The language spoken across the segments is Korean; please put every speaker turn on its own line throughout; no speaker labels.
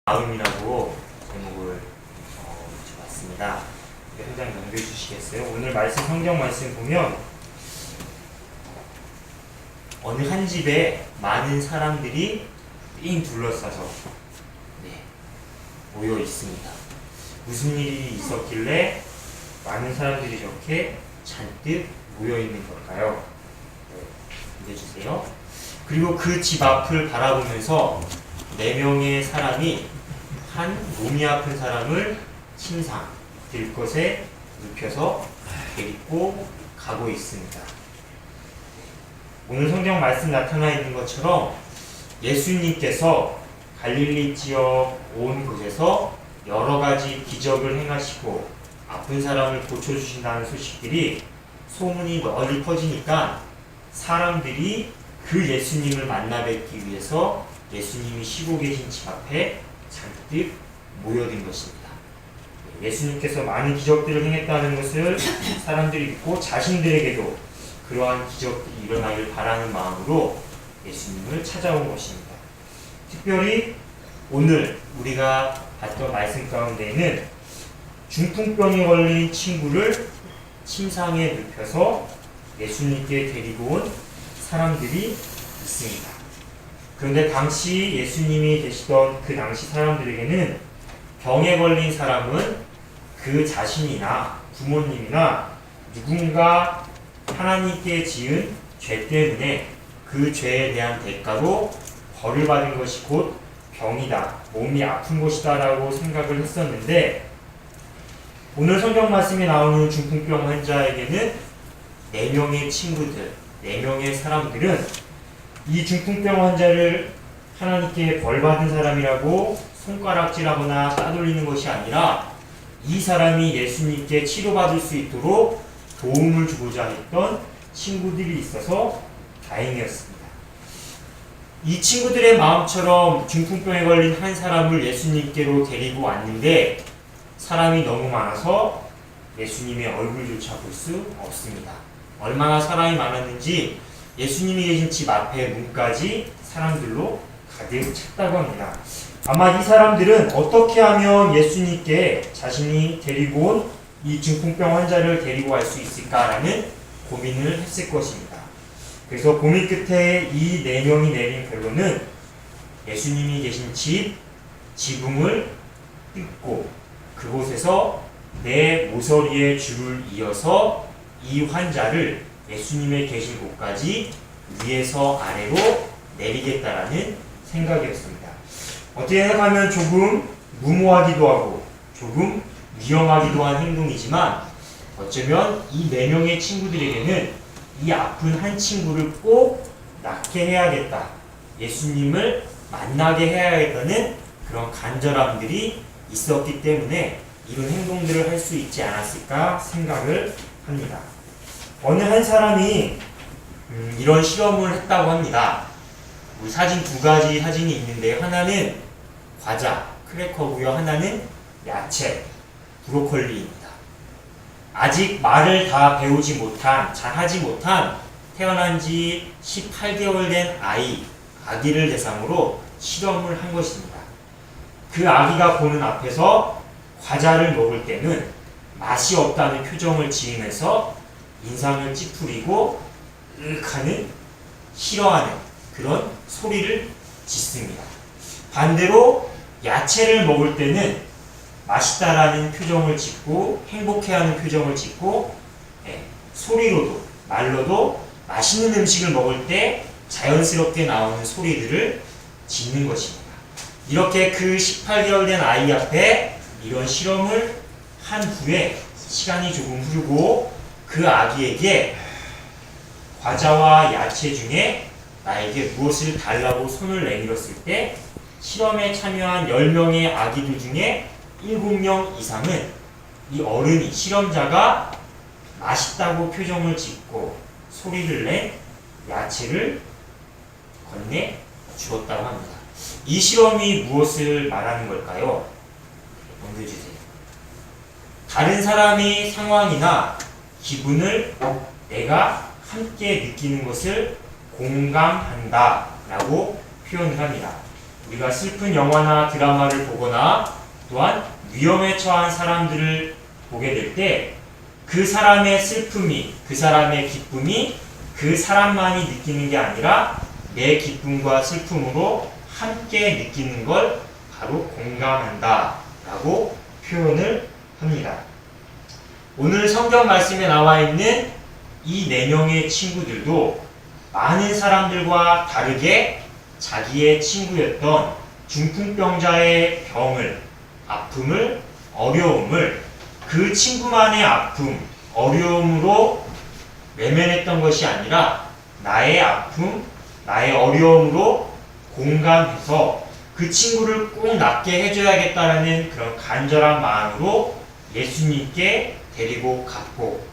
마음이라고 제목을 붙여봤습니다. 현장 연결해 주시겠어요? 오늘 말씀 성경 말씀 보면 어느 한 집에 많은 사람들이 삥 둘러싸서 모여 있습니다. 무슨 일이 있었길래 많은 사람들이 저렇게 잔뜩 모여 있는 걸까요? 읽어주세요. 그리고 그 집 앞을 바라보면서 4명의 사람이 한 몸이 아픈 사람을 침상 들것에 눕혀서 데리고 가고 있습니다. 오늘 성경 말씀 나타나 있는 것처럼 예수님께서 갈릴리 지역 온 곳에서 여러 가지 기적을 행하시고 아픈 사람을 고쳐주신다는 소식들이 소문이 널리 퍼지니까 사람들이 그 예수님을 만나 뵙기 위해서 예수님이 쉬고 계신 집 앞에 잔뜩 모여든 것입니다. 예수님께서 많은 기적들을 행했다는 것을 사람들이 믿고 자신들에게도 그러한 기적들이 일어나길 바라는 마음으로 예수님을 찾아온 것입니다. 특별히 오늘 우리가 봤던 말씀 가운데에는 중풍병에 걸린 친구를 침상에 눕혀서 예수님께 데리고 온 사람들이 있습니다. 그런데 당시 예수님이 계시던 그 당시 사람들에게는 병에 걸린 사람은 그 자신이나 부모님이나 누군가 하나님께 지은 죄 때문에 그 죄에 대한 대가로 벌을 받은 것이 곧 병이다, 몸이 아픈 것이다 라고 생각을 했었는데 오늘 성경 말씀에 나오는 중풍병 환자에게는 4명의 친구들, 4명의 사람들은 이 중풍병 환자를 하나님께 벌받은 사람이라고 손가락질하거나 따돌리는 것이 아니라 이 사람이 예수님께 치료받을 수 있도록 도움을 주고자 했던 친구들이 있어서 다행이었습니다. 이 친구들의 마음처럼 중풍병에 걸린 한 사람을 예수님께로 데리고 왔는데 사람이 너무 많아서 예수님의 얼굴조차 볼 수 없습니다. 얼마나 사람이 많았는지 예수님이 계신 집 앞에 문까지 사람들로 가득 찼다고 합니다. 아마 이 사람들은 어떻게 하면 예수님께 자신이 데리고 온 이 중풍병 환자를 데리고 갈 수 있을까라는 고민을 했을 것입니다. 그래서 고민 끝에 이 4명이 내린 결론은 예수님이 계신 집, 지붕을 뜯고 그곳에서 내 모서리에 줄을 이어서 이 환자를 예수님의 계신 곳까지 위에서 아래로 내리겠다라는 생각이었습니다. 어떻게 생각하면 조금 무모하기도 하고 조금 위험하기도 한 행동이지만 어쩌면 이 4명의 친구들에게는 이 아픈 한 친구를 꼭 낫게 해야겠다, 예수님을 만나게 해야겠다는 그런 간절함들이 있었기 때문에 이런 행동들을 할 수 있지 않았을까 생각을 합니다. 어느 한 사람이 이런 실험을 했다고 합니다. 사진 2가지 사진이 있는데 하나는 과자, 크래커고요. 하나는 야채, 브로콜리입니다. 아직 말을 다 배우지 못한, 잘하지 못한 태어난 지 18개월 된 아기를 대상으로 실험을 한 것입니다. 그 아기가 보는 앞에서 과자를 먹을 때는 맛이 없다는 표정을 지으면서 인상을 찌푸리고 하는 싫어하는 그런 소리를 짓습니다. 반대로 야채를 먹을 때는 맛있다라는 표정을 짓고 행복해하는 표정을 짓고 소리로도 말로도 맛있는 음식을 먹을 때 자연스럽게 나오는 소리들을 짓는 것입니다. 이렇게 그 18개월 된 아이 앞에 이런 실험을 한 후에 시간이 조금 흐르고 그 아기에게 과자와 야채 중에 나에게 무엇을 달라고 손을 내밀었을 때 실험에 참여한 10명의 아기들 중에 7명 이상은 이 어른이, 실험자가 맛있다고 표정을 짓고 소리를 내 야채를 건네 주었다고 합니다. 이 실험이 무엇을 말하는 걸까요? 넘겨주세요. 다른 사람의 상황이나 기분을 내가 함께 느끼는 것을 공감한다 라고 표현을 합니다. 우리가 슬픈 영화나 드라마를 보거나 또한 위험에 처한 사람들을 보게 될 때 그 사람의 슬픔이, 그 사람의 기쁨이 그 사람만이 느끼는 게 아니라 내 기쁨과 슬픔으로 함께 느끼는 걸 바로 공감한다 라고 표현을 합니다. 오늘 성경 말씀에 나와 있는 이 4명의 친구들도 많은 사람들과 다르게 자기의 친구였던 중풍병자의 병을, 아픔을, 어려움을 그 친구만의 아픔, 어려움으로 외면했던 것이 아니라 나의 아픔, 나의 어려움으로 공감해서 그 친구를 꼭 낫게 해줘야겠다라는 그런 간절한 마음으로 예수님께 데리고 갔고,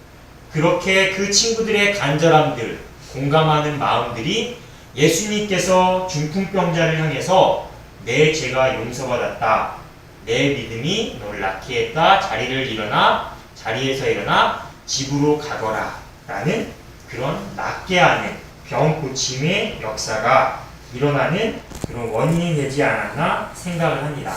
그렇게 그 친구들의 간절함들, 공감하는 마음들이 예수님께서 중풍병자를 향해서 내 죄가 용서받았다, 내 믿음이 너를 낫게 했다, 자리에서 일어나 집으로 가거라 라는 그런 낫게 하는 병 고침의 역사가 일어나는 그런 원인이 되지 않았나 생각을 합니다.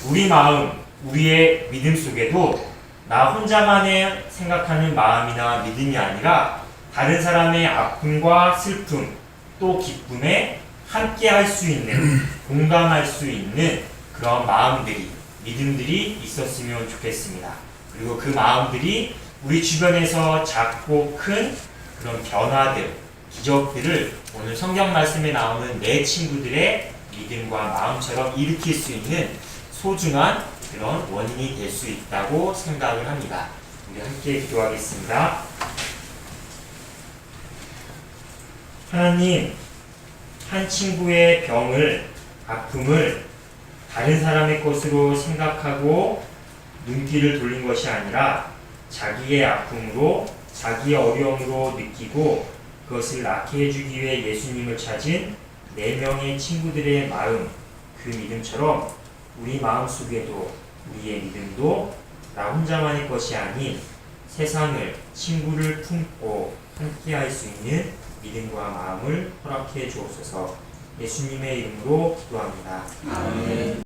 우리 마음, 우리의 믿음 속에도 나 혼자만의 생각하는 마음이나 믿음이 아니라 다른 사람의 아픔과 슬픔 또 기쁨에 함께 할 수 있는, 공감할 수 있는 그런 마음들이, 믿음들이 있었으면 좋겠습니다. 그리고 그 마음들이 우리 주변에서 작고 큰 그런 변화들, 기적들을 오늘 성경 말씀에 나오는 내 친구들의 믿음과 마음처럼 일으킬 수 있는 소중한 그런 원인이 될 수 있다고 생각을 합니다. 우리 함께 기도하겠습니다. 하나님, 한 친구의 병을, 아픔을 다른 사람의 것으로 생각하고 눈길을 돌린 것이 아니라 자기의 아픔으로, 자기의 어려움으로 느끼고 그것을 낫게 해주기 위해 예수님을 찾은 4명의 친구들의 마음, 그 믿음처럼 우리 마음속에도 우리의 믿음도 나 혼자만의 것이 아닌 세상을, 친구를 품고 함께할 수 있는 믿음과 마음을 허락해 주옵소서. 예수님의 이름으로 기도합니다. 아멘.